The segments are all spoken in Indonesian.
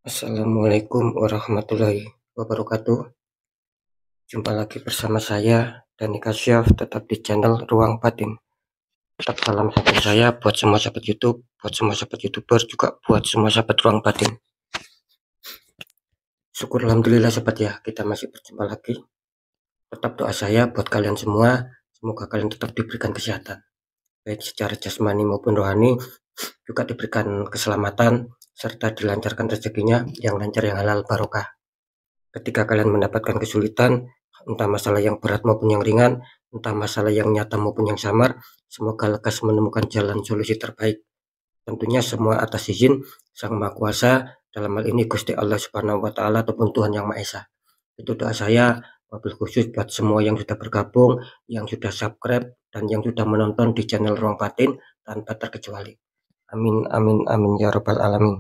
Assalamualaikum warahmatullahi wabarakatuh. Jumpa lagi bersama saya Dani Kasyaf, tetap di channel Ruang Batin. Tetap salam satu saya buat semua sahabat YouTube, buat semua sahabat YouTuber, juga buat semua sahabat Ruang Batin. Syukur alhamdulillah sahabat ya, kita masih berjumpa lagi. Tetap doa saya buat kalian semua, semoga kalian tetap diberikan kesehatan, baik secara jasmani maupun rohani, juga diberikan keselamatan serta dilancarkan rezekinya yang lancar, yang halal, barokah. Ketika kalian mendapatkan kesulitan, entah masalah yang berat maupun yang ringan, entah masalah yang nyata maupun yang samar, semoga lekas menemukan jalan solusi terbaik. Tentunya semua atas izin Sang Maha Kuasa, dalam hal ini Gusti Allah Subhanahu wa Ta'ala ataupun Tuhan Yang Maha Esa. Itu doa saya, wabil khusus buat semua yang sudah bergabung, yang sudah subscribe, dan yang sudah menonton di channel Ruang Batin tanpa terkecuali. Amin, amin, amin ya rabbal alamin.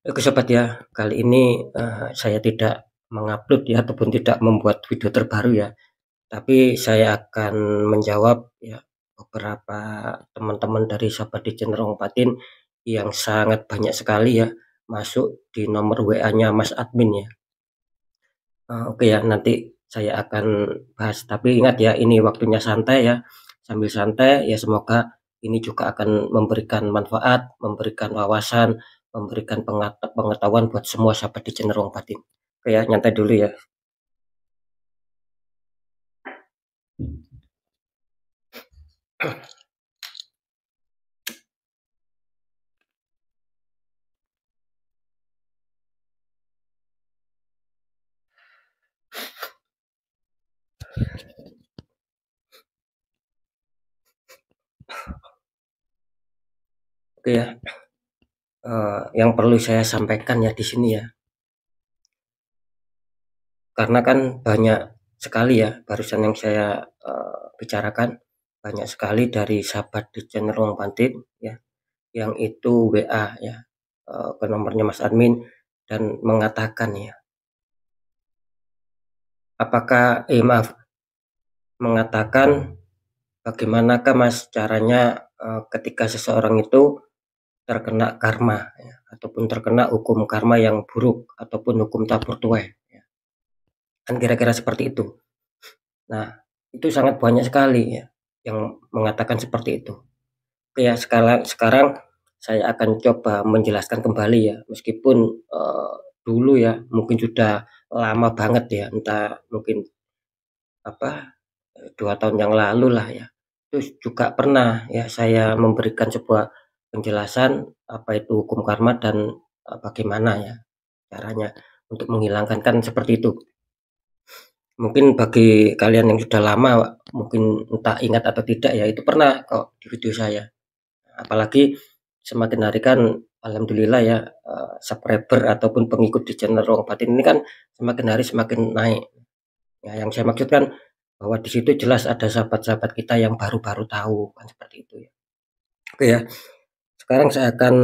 Oke sobat ya, kali ini saya tidak mengupload ya ataupun tidak membuat video terbaru ya, tapi saya akan menjawab ya beberapa teman-teman dari sahabat di channel Ruang Batin yang sangat banyak sekali ya masuk di nomor WA-nya Mas Admin ya. Oke ya, nanti saya akan bahas, tapi ingat ya, ini waktunya santai ya, sambil santai ya, semoga ini juga akan memberikan manfaat, memberikan wawasan, memberikan pengetahuan buat semua sahabat di channel Ruang Batin. Oke ya, nyantai dulu ya. Oke ya, yang perlu saya sampaikan ya di sini ya, karena kan banyak sekali ya barusan yang saya bicarakan, banyak sekali dari sahabat di channel Ruang Batin ya, yang itu WA ya ke nomornya Mas Admin dan mengatakan ya, mengatakan bagaimanakah Mas caranya ketika seseorang itu terkena karma ya, ataupun terkena hukum karma yang buruk ataupun hukum tabur tuai ya. Kan kira-kira seperti itu. Nah, itu sangat banyak sekali ya yang mengatakan seperti itu. Oke ya, sekarang saya akan coba menjelaskan kembali ya, meskipun dulu ya mungkin sudah lama banget ya, entah mungkin 2 tahun yang lalu lah ya. Terus juga pernah ya saya memberikan sebuah penjelasan apa itu hukum karma dan bagaimana ya caranya untuk menghilangkan, kan seperti itu. Mungkin bagi kalian yang sudah lama mungkin entah ingat atau tidak ya, itu pernah kok di video saya. Apalagi semakin hari kan alhamdulillah ya, subscriber ataupun pengikut di channel Ruang Batin ini kan semakin hari semakin naik. Ya, yang saya maksudkan bahwa di situ jelas ada sahabat-sahabat kita yang baru-baru tahu, kan seperti itu ya. Oke ya, sekarang saya akan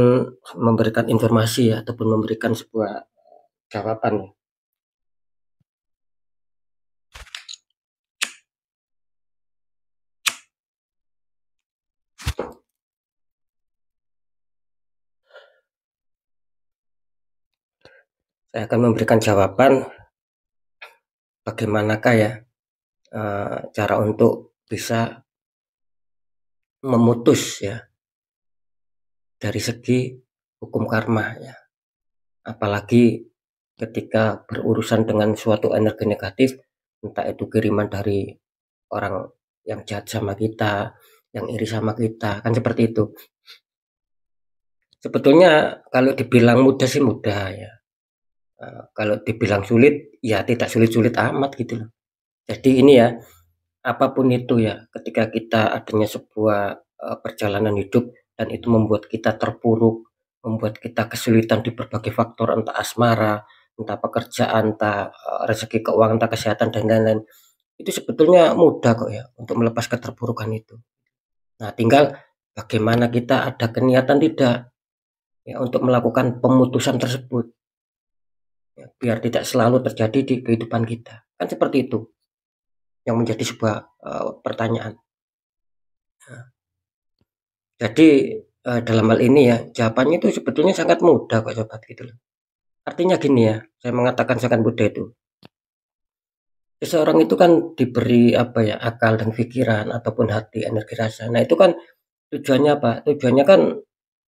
memberikan informasi ya, ataupun memberikan sebuah jawaban ya. Saya akan memberikan jawaban bagaimanakah ya cara untuk bisa memutus ya dari segi hukum karma ya. Apalagi ketika berurusan dengan suatu energi negatif, entah itu kiriman dari orang yang jahat sama kita, yang iri sama kita, kan seperti itu. Sebetulnya kalau dibilang mudah sih mudah ya. Kalau dibilang sulit ya tidak sulit-sulit amat gitu loh. Jadi ini ya, apapun itu ya, ketika kita adanya sebuah perjalanan hidup dan itu membuat kita terpuruk, membuat kita kesulitan di berbagai faktor, entah asmara, entah pekerjaan, entah rezeki keuangan, entah kesehatan dan lain-lain. Itu sebetulnya mudah kok ya untuk melepas keterpurukan itu. Nah, tinggal bagaimana kita ada keniatan tidak ya untuk melakukan pemutusan tersebut ya, biar tidak selalu terjadi di kehidupan kita. Kan seperti itu yang menjadi sebuah pertanyaan. Nah, jadi dalam hal ini ya, jawabannya itu sebetulnya sangat mudah kok sobat gitu loh. Artinya gini ya, saya mengatakan sangat mudah itu. Seseorang itu kan diberi apa ya, akal dan pikiran ataupun hati, energi rasa. Nah, itu kan tujuannya apa? Tujuannya kan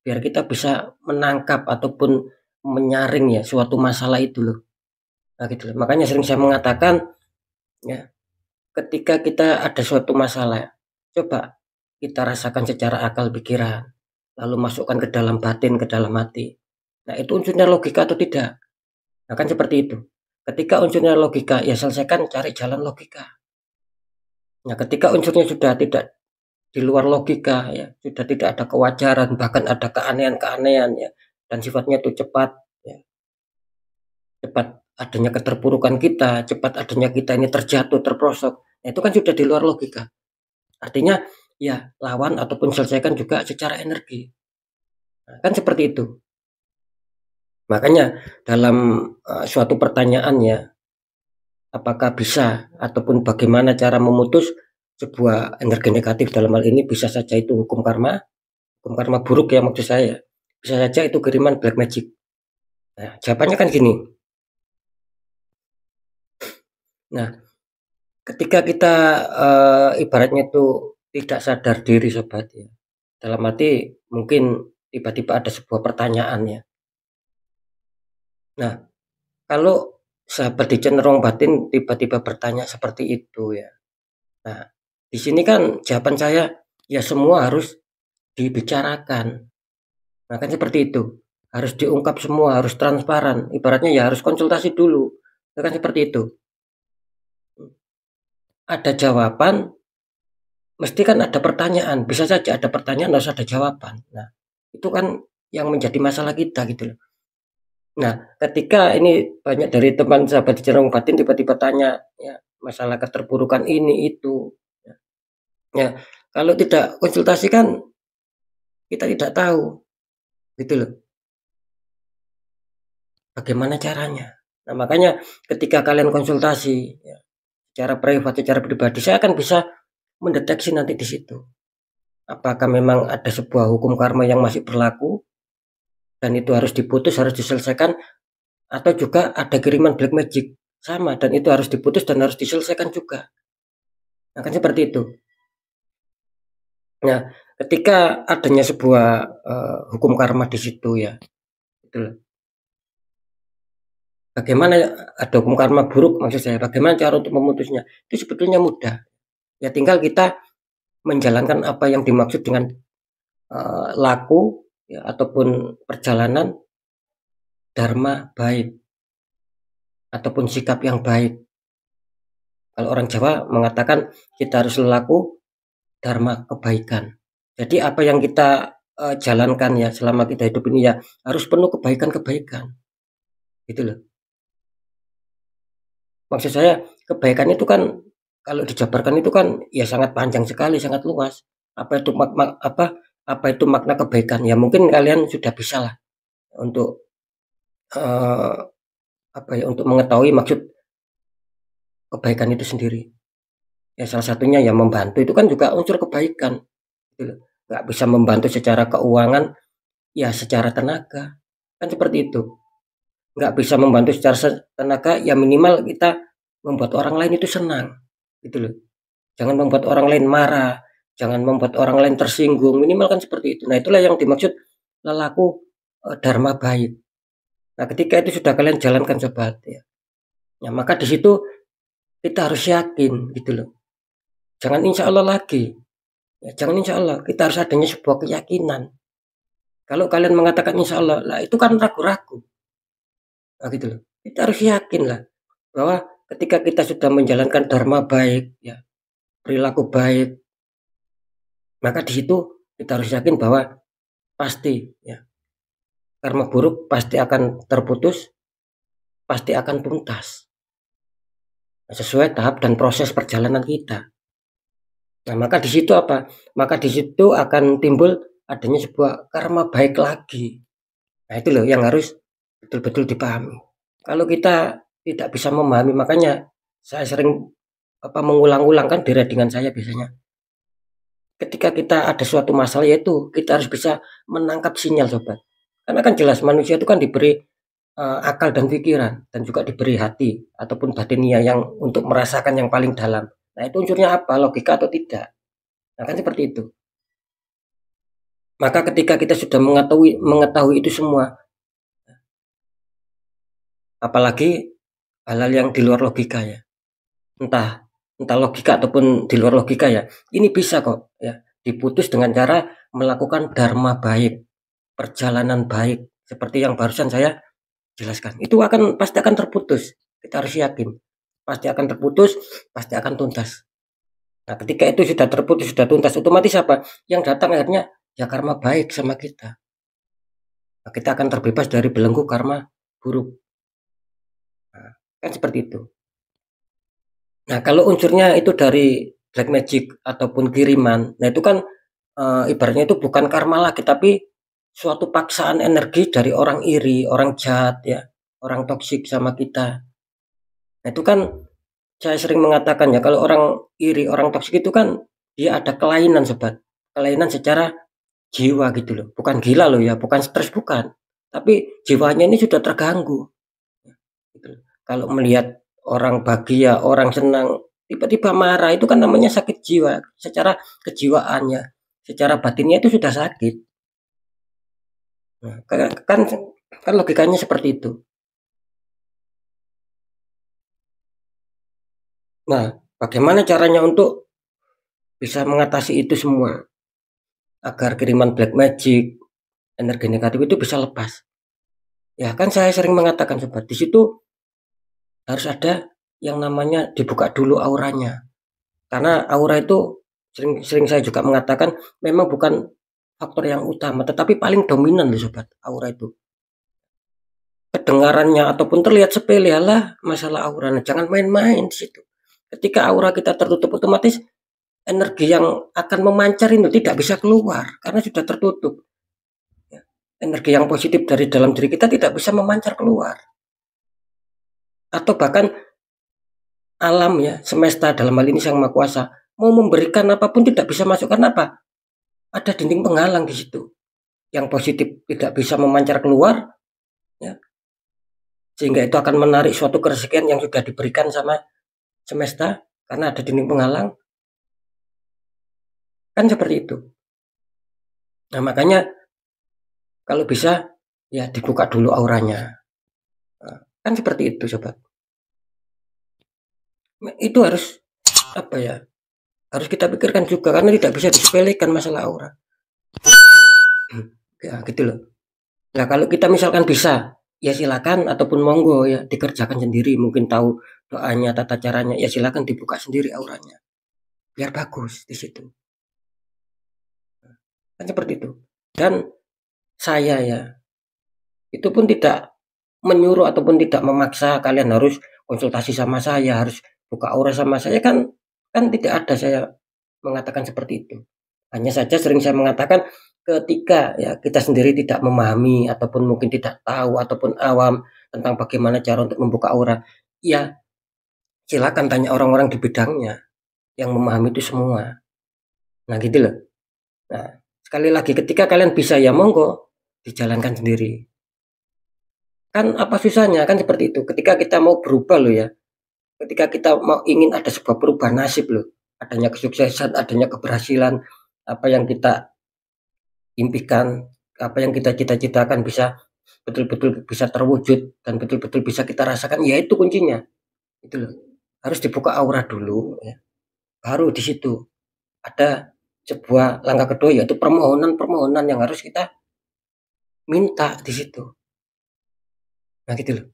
biar kita bisa menangkap ataupun menyaring ya suatu masalah itu loh. Nah, gitu loh. Makanya sering saya mengatakan ya, ketika kita ada suatu masalah, coba kita rasakan secara akal pikiran, lalu masukkan ke dalam batin, ke dalam hati. Nah, itu unsurnya logika atau tidak? Nah, kan seperti itu. Ketika unsurnya logika, ya selesaikan cari jalan logika. Nah, ketika unsurnya sudah tidak di luar logika ya, sudah tidak ada kewajaran, bahkan ada keanehan-keanehan ya, dan sifatnya itu cepat ya, cepat adanya keterpurukan kita, cepat adanya kita ini terjatuh, terprosok. Nah, itu kan sudah di luar logika. Artinya ya lawan ataupun selesaikan juga secara energi. Nah, kan seperti itu. Makanya dalam suatu pertanyaan ya, apakah bisa ataupun bagaimana cara memutus sebuah energi negatif, dalam hal ini bisa saja itu hukum karma buruk ya maksud saya. Bisa saja itu kiriman black magic. Nah, jawabannya kan gini. Nah, ketika kita ibaratnya itu tidak sadar diri sobat ya. Dalam arti mungkin tiba-tiba ada sebuah pertanyaan ya. Nah, kalau sahabat di cenderung batin tiba-tiba bertanya seperti itu ya. Nah, di sini kan jawaban saya ya semua harus dibicarakan. Nah, kan seperti itu. Harus diungkap semua, harus transparan. Ibaratnya ya harus konsultasi dulu. Nah, kan seperti itu. Ada jawaban, mesti kan ada pertanyaan. Bisa saja ada pertanyaan, harus ada jawaban. Nah, itu kan yang menjadi masalah kita gitu loh. Nah, ketika ini banyak dari teman sahabat di cenderung batin tiba-tiba tanya ya masalah keterpurukan ini itu. Ya, kalau tidak konsultasi kan kita tidak tahu gitu loh. Bagaimana caranya? Nah, makanya ketika kalian konsultasi ya, secara privat, secara pribadi, saya akan bisa mendeteksi nanti di situ. Apakah memang ada sebuah hukum karma yang masih berlaku dan itu harus diputus, harus diselesaikan, atau juga ada kiriman black magic sama dan itu harus diputus dan harus diselesaikan juga. Nah, kan seperti itu. Nah, ketika adanya sebuah hukum karma di situ ya, gitu. Bagaimana ada hukum karma buruk maksud saya, bagaimana cara untuk memutusnya? Itu sebetulnya mudah. Ya tinggal kita menjalankan apa yang dimaksud dengan laku ya, ataupun perjalanan dharma baik ataupun sikap yang baik. Kalau orang Jawa mengatakan kita harus laku dharma kebaikan. Jadi apa yang kita jalankan ya selama kita hidup ini ya harus penuh kebaikan-kebaikan. Gitu loh. Maksud saya kebaikan itu kan kalau dijabarkan itu kan ya sangat panjang sekali, sangat luas. Apa itu makna kebaikan? Ya mungkin kalian sudah bisa lah untuk eh, untuk mengetahui maksud kebaikan itu sendiri. Ya salah satunya ya membantu itu kan juga unsur kebaikan. Gitu loh. Nggak bisa membantu secara keuangan, ya secara tenaga. Kan seperti itu. Nggak bisa membantu secara tenaga, ya minimal kita membuat orang lain itu senang. Gitu loh. Jangan membuat orang lain marah, jangan membuat orang lain tersinggung, minimal kan seperti itu. Nah, itulah yang dimaksud lelaku dharma baik. Nah, ketika itu sudah kalian jalankan sobat ya. Ya, maka di situ kita harus yakin gitu loh. Jangan insya Allah lagi. Ya, jangan insya Allah, kita harus adanya sebuah keyakinan. Kalau kalian mengatakan insya Allah, lah itu kan ragu-ragu. Nah, gitu loh. Kita harus yakin lah bahwa ketika kita sudah menjalankan dharma baik, ya perilaku baik, maka di situ kita harus yakin bahwa pasti ya karma buruk pasti akan terputus, pasti akan tuntas sesuai tahap dan proses perjalanan kita. Nah, maka di situ apa? Maka di situ akan timbul adanya sebuah karma baik lagi. Nah, itu loh yang harus betul-betul dipahami. Kalau kita tidak bisa memahami, makanya saya sering mengulang-ulang kan di readingan saya biasanya. ketika kita ada suatu masalah, yaitu kita harus bisa menangkap sinyal sobat. Karena kan jelas manusia itu kan diberi akal dan pikiran, dan juga diberi hati ataupun batinia yang untuk merasakan yang paling dalam. Nah itu unsurnya apa? Logika atau tidak? Nah kan seperti itu. Maka ketika kita sudah mengetahui itu semua, apalagi hal-hal yang di luar logika ya, entah entah logika ataupun di luar logika ya, ini bisa kok ya diputus dengan cara melakukan dharma baik, perjalanan baik seperti yang barusan saya jelaskan. Itu pasti akan terputus. Kita harus yakin pasti akan terputus, pasti akan tuntas. Nah, ketika itu sudah terputus, sudah tuntas, otomatis apa? Yang datang akhirnya ya karma baik sama kita. Nah, kita akan terbebas dari belenggu karma buruk. Nah, kan seperti itu. Nah, kalau unsurnya itu dari black magic ataupun kiriman, nah itu kan ibaratnya itu bukan karma lagi, tapi suatu paksaan energi dari orang iri, orang jahat ya, orang toksik sama kita. Nah, itu kan saya sering mengatakan ya, kalau orang iri, orang toksik itu kan dia ada kelainan sobat. Kelainan secara jiwa gitu loh. Bukan gila loh ya, bukan stres bukan. Tapi jiwanya ini sudah terganggu. Gitu loh. Kalau melihat orang bahagia, orang senang, tiba-tiba marah, itu kan namanya sakit jiwa. Secara kejiwaannya, secara batinnya itu sudah sakit. Nah, kan logikanya seperti itu. Nah, bagaimana caranya untuk bisa mengatasi itu semua agar kiriman black magic, energi negatif itu bisa lepas? Ya kan saya sering mengatakan sobat, di situ harus ada yang namanya dibuka dulu auranya. Karena aura itu sering saya juga mengatakan memang bukan faktor yang utama, tetapi paling dominan loh sobat, aura itu. Kedengarannya ataupun terlihat sepele, lah masalah aura. Nah, jangan main-main di situ. Ketika aura kita tertutup, otomatis energi yang akan memancar itu tidak bisa keluar karena sudah tertutup. Ya. Energi yang positif dari dalam diri kita tidak bisa memancar keluar. Atau bahkan alam ya, semesta dalam hal ini Sang Maha Kuasa mau memberikan apapun tidak bisa masuk. Karena apa? Ada dinding penghalang di situ. Yang positif tidak bisa memancar keluar, ya, sehingga itu akan menarik suatu keresahan yang sudah diberikan sama semesta karena ada dinding penghalang. Kan seperti itu. Nah makanya kalau bisa ya dibuka dulu auranya. Nah, kan seperti itu sobat. Itu harus apa ya? Harus kita pikirkan juga karena tidak bisa disepelekan masalah aura. Ya gitu loh. Nah kalau kita misalkan bisa, ya silakan ataupun monggo ya dikerjakan sendiri. Mungkin tahu doanya, tata caranya, ya silakan dibuka sendiri auranya. Biar bagus di situ. Kan seperti itu. Dan saya ya, itu pun tidak menyuruh ataupun tidak memaksa kalian harus konsultasi sama saya, harus buka aura sama saya, kan tidak ada saya mengatakan seperti itu. Hanya saja sering saya mengatakan ketika ya kita sendiri tidak memahami ataupun mungkin tidak tahu ataupun awam tentang bagaimana cara untuk membuka aura, ya silakan tanya orang-orang di bidangnya yang memahami itu semua. Nah gitu loh. Nah sekali lagi ketika kalian bisa ya monggo dijalankan sendiri. Kan apa susahnya kan seperti itu. Ketika kita mau berubah loh ya. Ketika kita mau ingin ada sebuah perubahan nasib loh. Adanya kesuksesan, adanya keberhasilan, apa yang kita impikan, apa yang kita cita-citakan bisa betul-betul bisa terwujud dan betul-betul bisa kita rasakan, ya itu kuncinya. Itu loh. Harus dibuka aura dulu ya. Baru di situ ada sebuah langkah kedua yaitu permohonan-permohonan yang harus kita minta di situ. Nah gitu loh.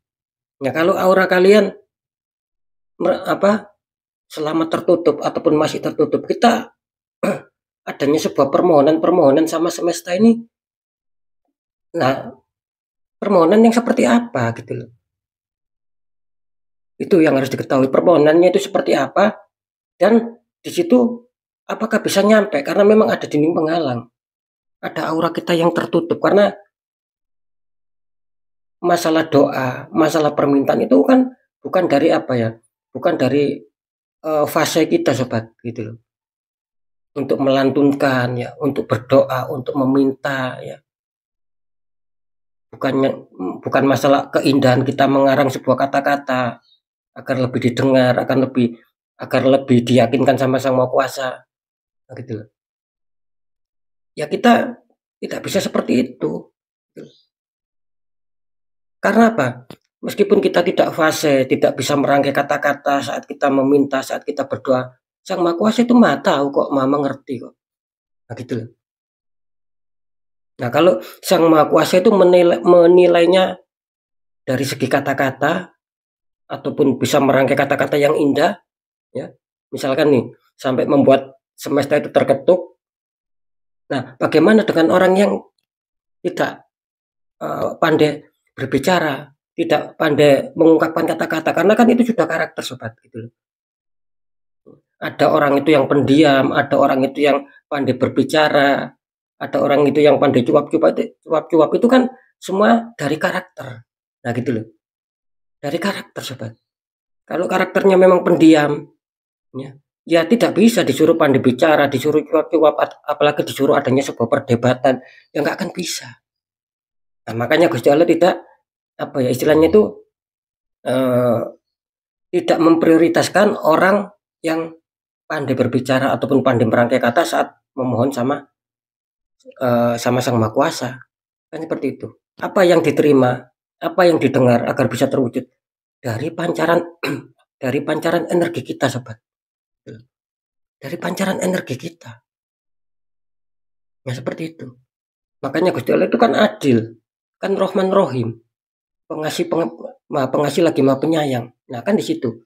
Nah kalau aura kalian selama tertutup ataupun masih tertutup, kita adanya sebuah permohonan-permohonan sama semesta ini. Nah, permohonan yang seperti apa gitu loh. Itu yang harus diketahui, permohonannya itu seperti apa dan di situ apakah bisa nyampe karena memang ada dinding penghalang. Ada aura kita yang tertutup karena masalah doa, masalah permintaan itu kan bukan dari apa ya? Bukan dari fase kita sobat gitu loh. untuk melantunkan ya, untuk berdoa, untuk meminta ya. Bukan masalah keindahan kita mengarang sebuah kata-kata agar lebih didengar, agar lebih diyakinkan sama Sang Maha Kuasa. Nah, gitu loh. Ya kita tidak bisa seperti itu. Karena apa? Meskipun kita tidak fase, tidak bisa merangkai kata-kata saat kita meminta, saat kita berdoa, Sang Maha Kuasa itu Maha tahu kok, Maha mengerti kok. Nah, gitu loh. Nah, kalau Sang Maha Kuasa itu menilainya dari segi kata-kata ataupun bisa merangkai kata-kata yang indah, ya. Misalkan nih, sampai membuat semesta itu terketuk. Nah, bagaimana dengan orang yang tidak pandai berbicara, tidak pandai mengungkapkan kata-kata, karena kan itu sudah karakter sobat gitu loh. Ada orang itu yang pendiam, ada orang itu yang pandai berbicara, ada orang itu yang pandai cuap-cuap itu kan semua dari karakter. Nah gitu loh, dari karakter sobat. Kalau karakternya memang pendiam, ya tidak bisa disuruh pandai bicara, disuruh cuap-cuap, apalagi disuruh adanya sebuah perdebatan, ya nggak akan bisa. Nah, makanya Gusti Allah tidak apa ya istilahnya itu eh, tidak memprioritaskan orang yang pandai berbicara ataupun pandai merangkai kata saat memohon sama Sang Maha Kuasa. Kan seperti itu. Apa yang diterima, apa yang didengar agar bisa terwujud dari pancaran dari pancaran energi kita, sobat. Dari pancaran energi kita. Ya seperti itu. Makanya Gusti Allah itu kan adil, kan Rohman Rohim, maha pengasih lagi maha penyayang. Nah kan di situ.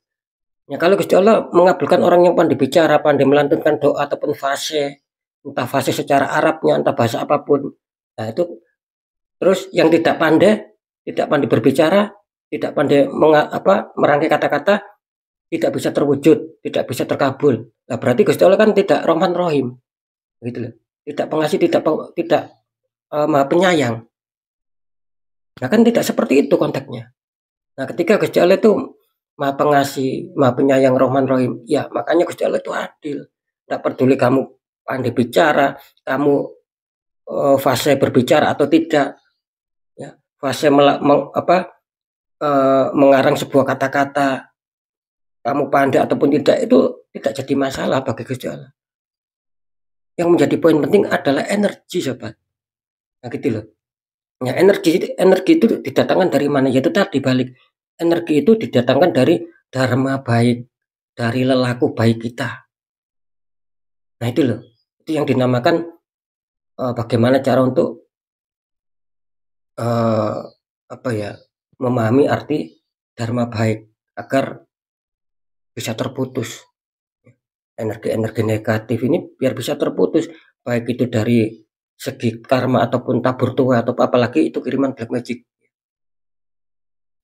Ya kalau Gusti Allah mengabulkan orang yang pandai bicara, pandai melantunkan doa ataupun fase, entah fase secara Arabnya, entah bahasa apapun. Nah itu terus yang tidak pandai berbicara, tidak pandai merangkai kata-kata, tidak bisa terwujud, tidak bisa terkabul. Nah berarti Gusti Allah kan tidak Rohman Rohim, gitu loh. Tidak pengasih, tidak maha penyayang. Nah kan tidak seperti itu konteksnya. Nah ketika Gusti Allah itu maha pengasih, maha penyayang, Rohman Rohim, ya makanya Gusti Allah itu adil. Tidak peduli kamu pandai bicara, kamu fase berbicara atau tidak, ya fase mengarang sebuah kata-kata, kamu pandai ataupun tidak, itu tidak jadi masalah bagi Gusti Allah. Yang menjadi poin penting adalah energi, sobat. Nah gitu loh. Ya, energi itu didatangkan dari mana? Yaitu tadi balik. Energi itu didatangkan dari dharma baik, dari lelaku baik kita. Nah itu loh. Itu yang dinamakan bagaimana cara untuk memahami arti dharma baik agar bisa terputus. Energi-energi negatif ini biar bisa terputus, baik itu dari segi karma ataupun tabur tua atau apalagi itu kiriman black magic.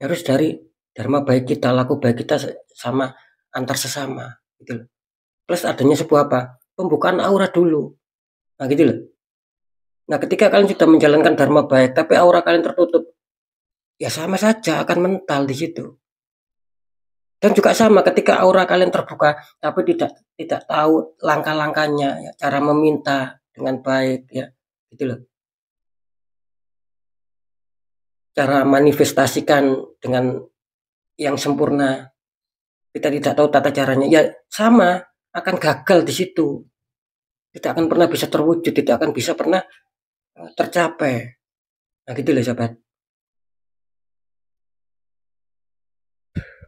Harus dari dharma baik kita, laku baik kita sama antar sesama gitu loh. Plus adanya sebuah pembukaan aura dulu. Nah gitu loh. Nah ketika kalian sudah menjalankan dharma baik tapi aura kalian tertutup, ya sama saja akan mental di situ. Dan juga sama ketika aura kalian terbuka tapi tidak tahu langkah-langkahnya, ya, cara meminta dengan baik, ya gitu loh. Cara manifestasikan dengan yang sempurna, kita tidak tahu tata caranya, ya sama akan gagal di situ. Tidak akan pernah bisa terwujud, tidak akan bisa pernah tercapai. Nah gitu loh sobat.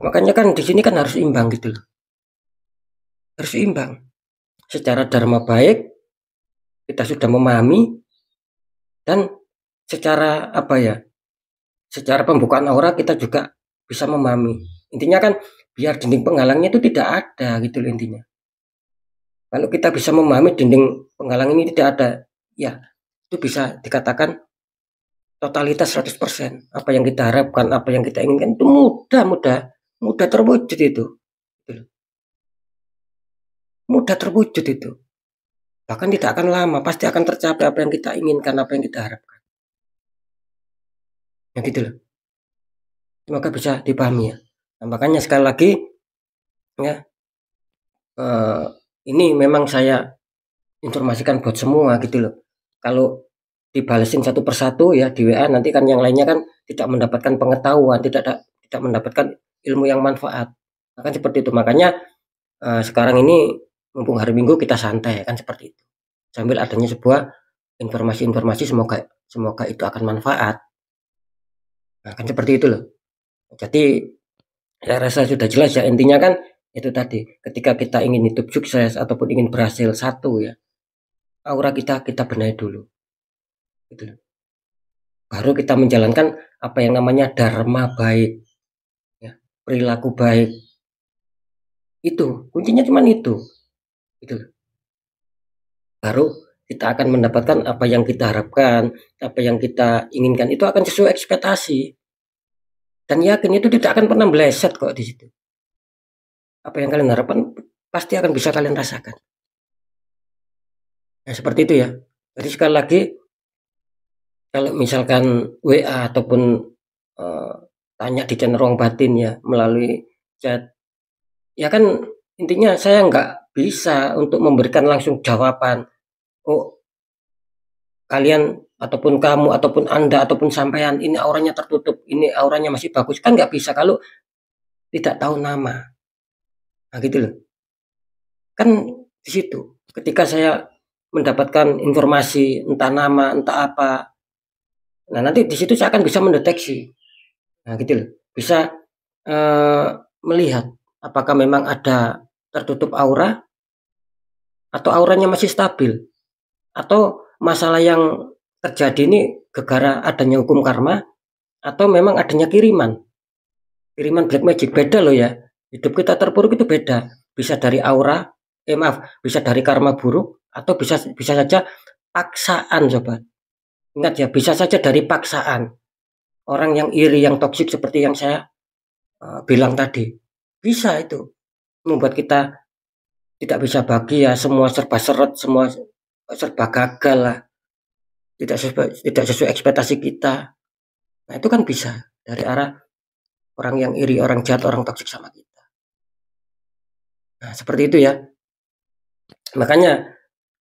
Makanya kan di sini kan harus imbang gitu loh. Harus imbang. Secara dharma baik kita sudah memahami, dan secara secara pembukaan aura kita juga bisa memahami. Intinya kan biar dinding penghalangnya itu tidak ada gitu loh intinya. Kalau kita bisa memahami dinding penghalang ini tidak ada, ya itu bisa dikatakan totalitas 100%. Apa yang kita harapkan, apa yang kita inginkan itu mudah terwujud itu. Mudah terwujud itu. Bahkan tidak akan lama, pasti akan tercapai apa yang kita inginkan, apa yang kita harapkan. Ya gitu loh. Semoga bisa dipahami ya. Nah, makanya sekali lagi ya ini memang saya informasikan buat semua gitu loh. Kalau dibalesin satu persatu ya di WA, nanti kan yang lainnya kan tidak mendapatkan pengetahuan, tidak mendapatkan ilmu yang manfaat. Nah, kan seperti itu. Makanya sekarang ini mumpung hari Minggu kita santai kan seperti itu. Sambil adanya sebuah informasi-informasi, semoga itu akan manfaat. Nah, kan seperti itu loh. Jadi saya rasa sudah jelas ya, intinya kan itu tadi, ketika kita ingin hidup sukses ataupun ingin berhasil satu ya, aura kita benahi dulu. Gitu loh. Baru kita menjalankan apa yang namanya dharma baik, ya, perilaku baik. Itu kuncinya cuma itu. Gitu loh. Baru kita akan mendapatkan apa yang kita harapkan, apa yang kita inginkan itu akan sesuai ekspektasi. Dan yakin itu tidak akan pernah meleset kok di situ. Apa yang kalian harapkan pasti akan bisa kalian rasakan. Nah, seperti itu ya. Jadi sekali lagi, kalau misalkan WA ataupun tanya di channel ruang batin ya melalui chat, ya kan intinya saya nggak bisa untuk memberikan langsung jawaban. Oh, kalian ataupun kamu ataupun Anda ataupun sampean ini auranya tertutup, ini auranya masih bagus, kan nggak bisa kalau tidak tahu nama. Nah gitu loh. Kan di situ ketika saya mendapatkan informasi entah nama, entah apa, nah nanti di situ saya akan bisa mendeteksi. Nah gitu loh. Bisa melihat apakah memang ada tertutup aura atau auranya masih stabil, atau masalah yang terjadi ini gara-gara adanya hukum karma atau memang adanya kiriman black magic. Beda loh ya, hidup kita terpuruk itu beda, bisa dari aura, bisa dari karma buruk, atau bisa saja paksaan. Coba ingat ya, bisa saja dari paksaan orang yang iri, yang toksik seperti yang saya bilang tadi. Bisa itu membuat kita tidak bisa bahagia, semua serba seret, semua serba gagal lah, tidak sesuai ekspektasi kita. Nah itu kan bisa dari arah orang yang iri, orang jahat, orang toksik sama kita. Nah seperti itu ya. Makanya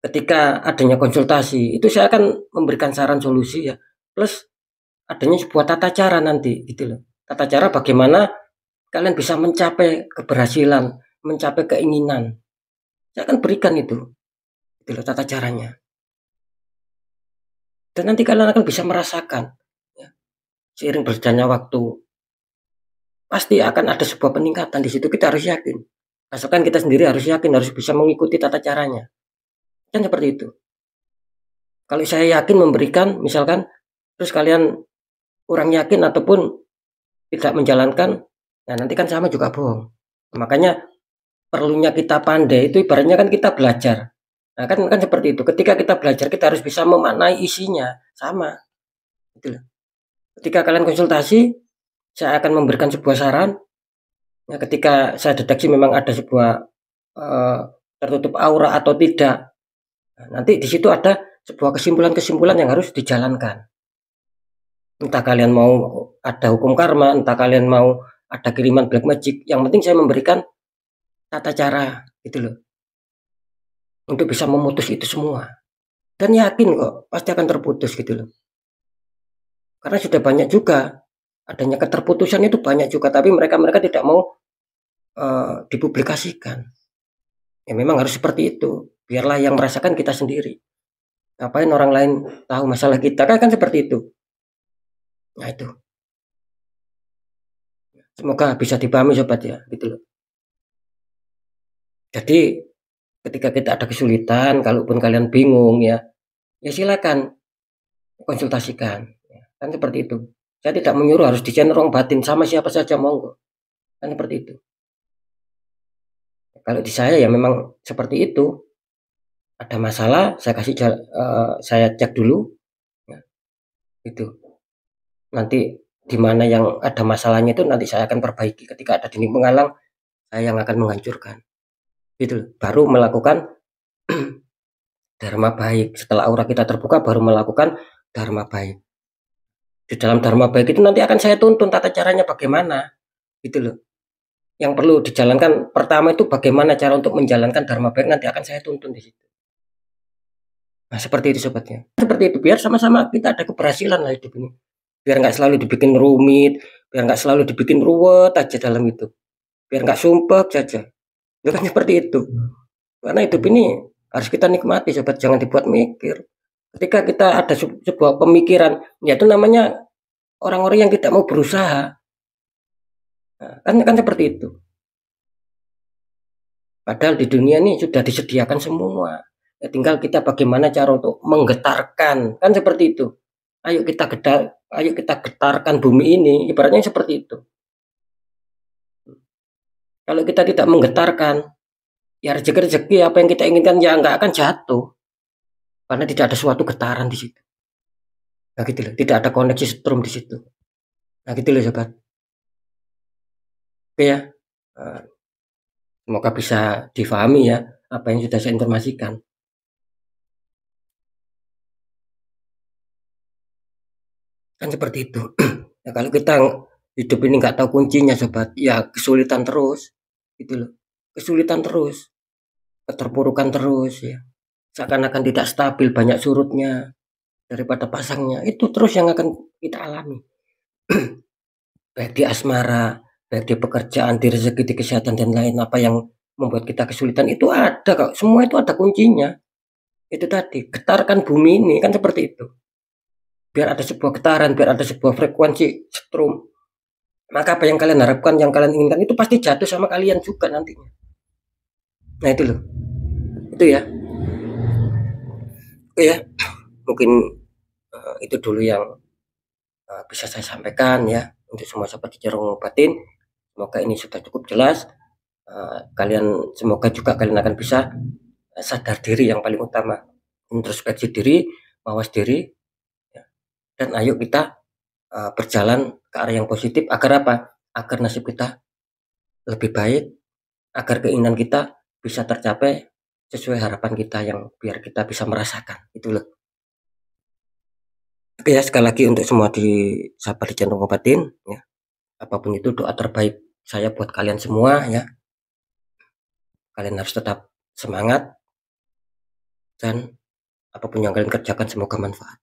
ketika adanya konsultasi itu saya akan memberikan saran solusi ya, plus adanya sebuah tata cara nanti gitu loh. Tata cara bagaimana kalian bisa mencapai keberhasilan, mencapai keinginan. Saya akan berikan itu loh tata caranya. Dan nanti kalian akan bisa merasakan ya, seiring berjalannya waktu pasti akan ada sebuah peningkatan di situ. Kita harus yakin. Asalkan kita sendiri harus yakin, harus bisa mengikuti tata caranya. Kan seperti itu. Kalau saya yakin memberikan, misalkan, terus kalian kurang yakin ataupun tidak menjalankan, nah nanti kan sama juga bohong. Makanya perlunya kita pandai itu ibaratnya kan kita belajar. Nah kan seperti itu. Ketika kita belajar kita harus bisa memaknai isinya sama. Gitu loh. Ketika kalian konsultasi, saya akan memberikan sebuah saran. Nah, ketika saya deteksi memang ada sebuah tertutup aura atau tidak, nah, nanti di situ ada sebuah kesimpulan-kesimpulan yang harus dijalankan. Entah kalian mau ada hukum karma, entah kalian mau ada kiriman black magic, yang penting saya memberikan tata cara gitu loh, untuk bisa memutus itu semua. Dan yakin kok pasti akan terputus gitu loh. Karena sudah banyak juga adanya keterputusan itu banyak juga, tapi mereka tidak mau dipublikasikan. Ya memang harus seperti itu. Biarlah yang merasakan kita sendiri. Ngapain orang lain tahu masalah kita, kan seperti itu. Nah itu. Semoga bisa dipahami sobat ya, gitu loh. Jadi ketika kita ada kesulitan, kalaupun kalian bingung ya silakan konsultasikan. Kan seperti itu. Saya tidak menyuruh harus di channel ruang batin sama siapa saja, monggo. Kan seperti itu. Kalau di saya ya memang seperti itu. Ada masalah, saya cek dulu. Ya, itu. Nanti di mana yang ada masalahnya itu nanti saya akan perbaiki. Ketika ada dinding penghalang, saya yang akan menghancurkan. Gitu. Baru melakukan dharma baik. Setelah aura kita terbuka, baru melakukan dharma baik. Di dalam dharma baik itu nanti akan saya tuntun tata caranya bagaimana. Gitu loh. Yang perlu dijalankan pertama itu bagaimana cara untuk menjalankan dharma baik, nanti akan saya tuntun di situ. Nah, seperti itu sobatnya. Seperti itu, biar sama-sama kita ada keberhasilan lah hidup ini. Biar nggak selalu dibikin rumit, biar nggak selalu dibikin ruwet aja dalam hidup. Biar nggak sumpek saja. Ya kan seperti itu. Karena hidup ini harus kita nikmati sobat, jangan dibuat mikir. Ketika kita ada sebuah pemikiran, ya itu namanya orang-orang yang tidak mau berusaha. Nah, kan seperti itu. Padahal di dunia ini sudah disediakan semua. Ya, tinggal kita bagaimana cara untuk menggetarkan, kan seperti itu. Ayo kita getarkan bumi ini, ibaratnya seperti itu. Kalau kita tidak menggetarkan, ya rezeki-rezeki apa yang kita inginkan ya nggak akan jatuh. Karena tidak ada suatu getaran di situ. Nah gitu loh, tidak ada koneksi strum di situ. Nah gitu loh sobat. Oke ya, semoga bisa difahami ya apa yang sudah saya informasikan. Kan seperti itu. Ya, kalau kita hidup ini nggak tahu kuncinya sobat, ya kesulitan terus. Gitu loh. Kesulitan terus, keterpurukan terus ya. Seakan-akan tidak stabil, banyak surutnya daripada pasangnya. Itu terus yang akan kita alami. Baik di asmara, baik di pekerjaan, di rezeki, di kesehatan dan lain apa yang membuat kita kesulitan itu ada kok. Semua itu ada kuncinya. Itu tadi, getarkan bumi ini kan seperti itu. Biar ada sebuah getaran, biar ada sebuah frekuensi strum. Maka apa yang kalian harapkan, yang kalian inginkan itu pasti jatuh sama kalian juga nantinya. Nah itu loh. Itu ya. Oke ya. Mungkin itu dulu yang bisa saya sampaikan ya untuk semua sobat Cicerung Batin. Semoga ini sudah cukup jelas. Kalian semoga juga kalian akan bisa sadar diri yang paling utama, introspeksi diri, mawas diri, ya. Dan ayo kita berjalan ke arah yang positif agar apa? Agar nasib kita lebih baik, agar keinginan kita bisa tercapai sesuai harapan kita yang biar kita bisa merasakan itu loh. Oke ya, sekali lagi untuk semua di sahabat Cicerung Batin ya. Apapun itu doa terbaik saya buat kalian semua ya. Kalian harus tetap semangat dan apapun yang kalian kerjakan semoga manfaat.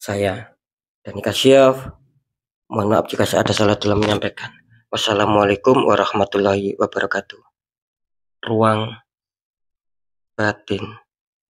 Saya Dani Kasyaf, mohon maaf jika saya ada salah dalam menyampaikan. Wassalamualaikum warahmatullahi wabarakatuh. Ruang batin.